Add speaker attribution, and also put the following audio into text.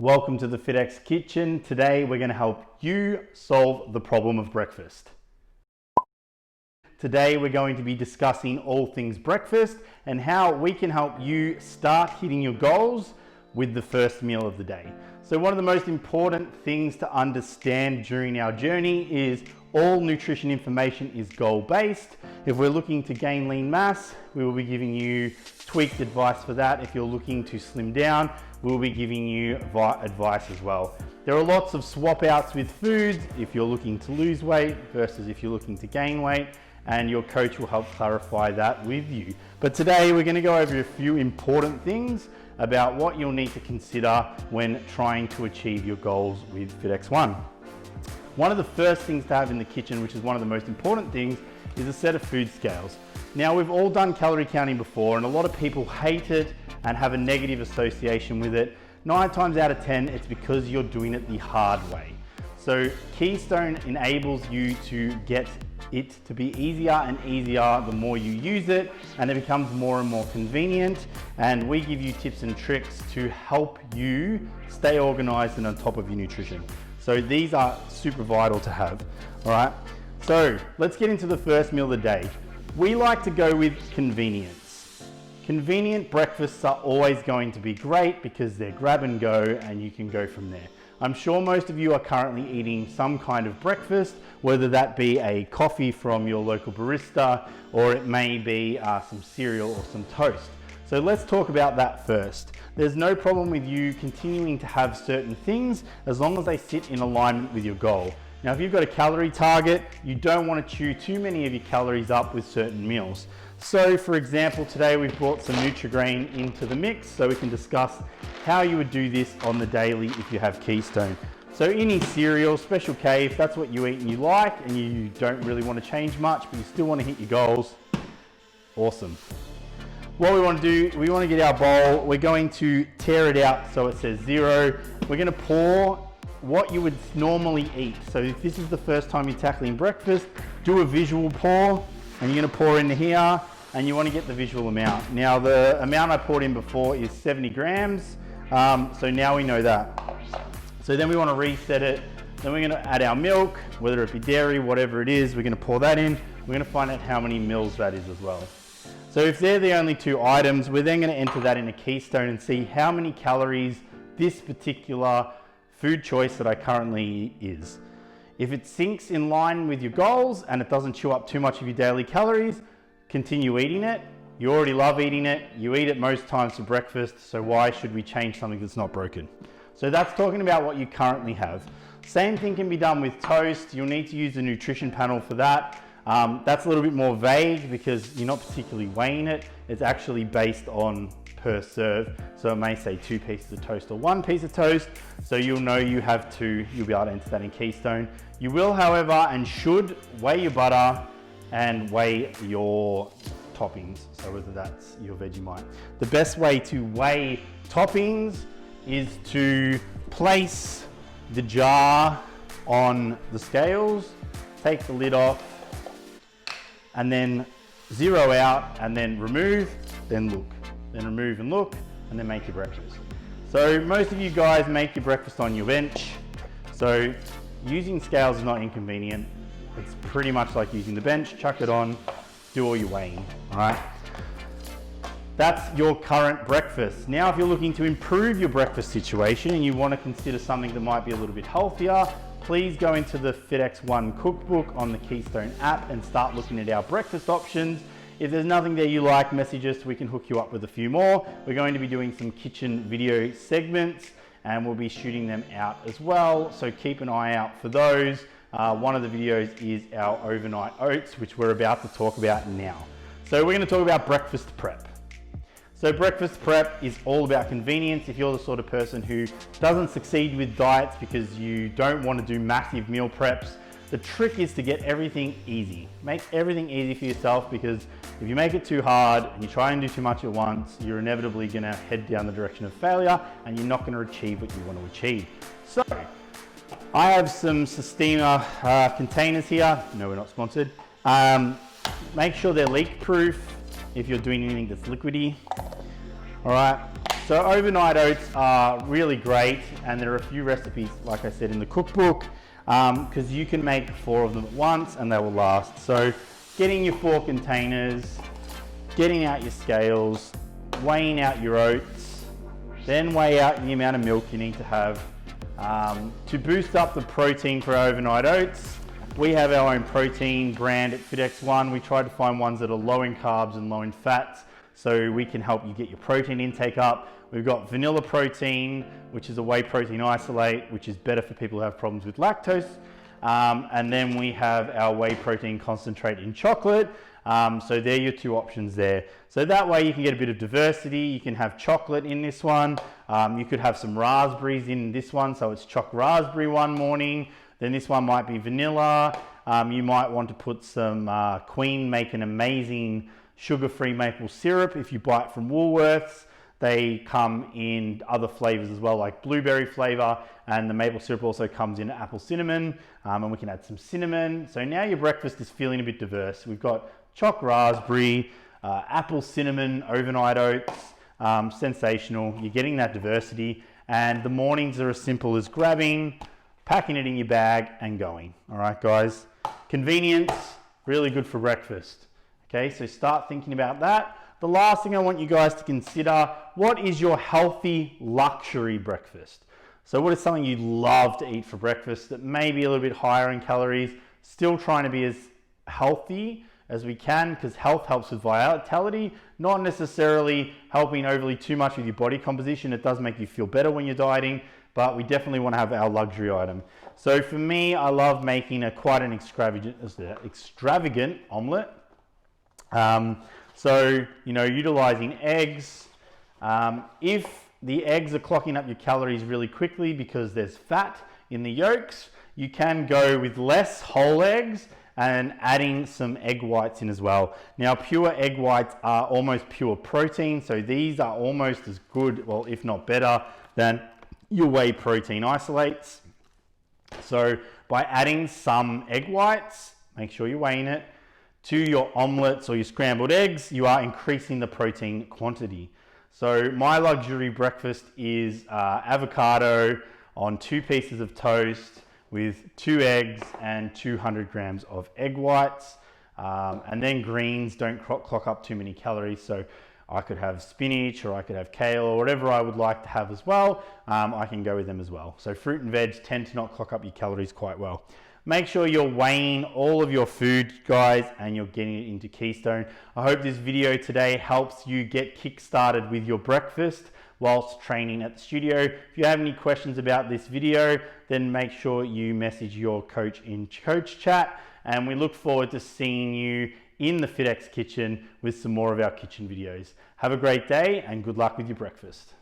Speaker 1: Welcome to the FitX Kitchen. Today we're going to help you solve the problem of breakfast. Today we're going to be discussing all things breakfast and how we can help you start hitting your goals with the first meal of the day. So one of the most important things to understand during our journey is all nutrition information is goal-based. If we're looking to gain lean mass, we will be giving you tweaked advice for that. If you're looking to slim down, we'll be giving you advice as well. There are lots of swap outs with foods if you're looking to lose weight versus if you're looking to gain weight, and your coach will help clarify that with you. But today we're going to go over a few important things about what you'll need to consider when trying to achieve your goals with FitX1. One of the first things to have in the kitchen, which is one of the most important things, is a set of food scales. Now, we've all done calorie counting before, and a lot of people hate it and have a negative association with it. 9 times out of 10, it's because you're doing it the hard way. So Keystone enables you to get it to be easier and easier the more you use it, and it becomes more and more convenient, and we give you tips and tricks to help you stay organized and on top of your nutrition. So these are super vital to have. All right, so let's get into the first meal of the day. We like to go with convenience. Convenient breakfasts are always going to be great because they're grab and go and you can go from there. I'm sure most of you are currently eating some kind of breakfast, whether that be a coffee from your local barista or it may be some cereal or some toast. So let's talk about that first. There's no problem with you continuing to have certain things as long as they sit in alignment with your goal. Now, if you've got a calorie target, you don't want to chew too many of your calories up with certain meals. So for example, today we've brought some Nutri-Grain into the mix so we can discuss how you would do this on the daily if you have Keystone. So any cereal, Special K, if that's what you eat and you like and you don't really want to change much, but you still want to hit your goals, awesome. What we want to do, we want to get our bowl, we're going to tear it out so it says 0. We're going to pour what you would normally eat. So if this is the first time you're tackling breakfast, do a visual pour, and you're going to pour into here, and you want to get the visual amount. Now the amount I poured in before is 70 grams, so now we know that. So then we want to reset it, then we're going to add our milk, whether it be dairy, whatever it is, we're going to pour that in, we're going to find out how many mils that is as well. So if they're the only 2 items, we're then going to enter that in a Keystone and see how many calories this particular food choice that I currently eat is. If it sinks in line with your goals and it doesn't chew up too much of your daily calories, continue eating it. You already love eating it. You eat it most times for breakfast, so why should we change something that's not broken? So that's talking about what you currently have. Same thing can be done with toast. You'll need to use the nutrition panel for that. That's a little bit more vague because you're not particularly weighing it. It's actually based on per serve. So it may say 2 pieces of toast or 1 piece of toast. So you'll know you have 2, you'll be able to enter that in Keystone. You will, however, and should weigh your butter and weigh your toppings. So whether that's your Vegemite. The best way to weigh toppings is to place the jar on the scales, take the lid off, and then 0 out, and then remove, then look. Then remove and look, and then make your breakfast. So most of you guys make your breakfast on your bench. So using scales is not inconvenient. It's pretty much like using the bench. Chuck it on, do all your weighing, all right? That's your current breakfast. Now, if you're looking to improve your breakfast situation and you want to consider something that might be a little bit healthier, please go into the FitX1 cookbook on the Keystone app and start looking at our breakfast options. If there's nothing there you like, message us, we can hook you up with a few more. We're going to be doing some kitchen video segments and we'll be shooting them out as well. So keep an eye out for those. One of the videos is our overnight oats, which we're about to talk about now. So we're going to talk about breakfast prep. So breakfast prep is all about convenience. If you're the sort of person who doesn't succeed with diets because you don't want to do massive meal preps, the trick is to get everything easy. Make everything easy for yourself, because if you make it too hard and you try and do too much at once, you're inevitably going to head down the direction of failure and you're not going to achieve what you want to achieve. So I have some Sistema containers here. No, we're not sponsored. Make sure they're leak proof if you're doing anything that's liquidy. All right, So overnight oats are really great, and there are a few recipes, like I said, in the cookbook, because you can make 4 of them at once and they will last. So getting your 4 containers, getting out your scales, weighing out your oats, then weigh out the amount of milk you need to have. To boost up the protein for overnight oats, we have our own protein brand at FitX1. We try to find ones that are low in carbs and low in fats, so we can help you get your protein intake up. We've got vanilla protein, which is a whey protein isolate, which is better for people who have problems with lactose. And then we have our whey protein concentrate in chocolate. So they're your 2 options there. So that way you can get a bit of diversity. You can have chocolate in this one. You could have some raspberries in this one. So it's choc raspberry one morning. Then this one might be vanilla. You might want to put some Queen make an amazing sugar-free maple syrup if you buy it from Woolworths. They come in other flavors as well, like blueberry flavor, and the maple syrup also comes in apple cinnamon, and we can add some cinnamon. So now your breakfast is feeling a bit diverse. We've got choc raspberry, apple cinnamon, overnight oats, sensational. You're getting that diversity, and the mornings are as simple as grabbing, packing it in your bag, and going. All right, guys. Convenience, really good for breakfast. Okay, so start thinking about that. The last thing I want you guys to consider, what is your healthy luxury breakfast? So what is something you love to eat for breakfast that may be a little bit higher in calories, still trying to be as healthy as we can, because health helps with vitality, not necessarily helping overly too much with your body composition. It does make you feel better when you're dieting, but we definitely want to have our luxury item. So for me, I love making quite an extravagant omelette. So, utilizing eggs. If the eggs are clocking up your calories really quickly because there's fat in the yolks, you can go with less whole eggs and adding some egg whites in as well. Now, pure egg whites are almost pure protein, so these are almost as good, well, if not better, than your whey protein isolates. So by adding some egg whites, make sure you're weighing it, to your omelets or your scrambled eggs, you are increasing the protein quantity. So my luxury breakfast is avocado on 2 pieces of toast with 2 eggs and 200 grams of egg whites. And then greens don't clock up too many calories. So I could have spinach, or I could have kale, or whatever I would like to have as well. I can go with them as well. So fruit and veg tend to not clock up your calories quite well. Make sure you're weighing all of your food, guys, and you're getting it into Keystone. I hope this video today helps you get kick-started with your breakfast whilst training at the studio. If you have any questions about this video, then make sure you message your coach in Coach Chat, and we look forward to seeing you in the FitX kitchen with some more of our kitchen videos. Have a great day and good luck with your breakfast.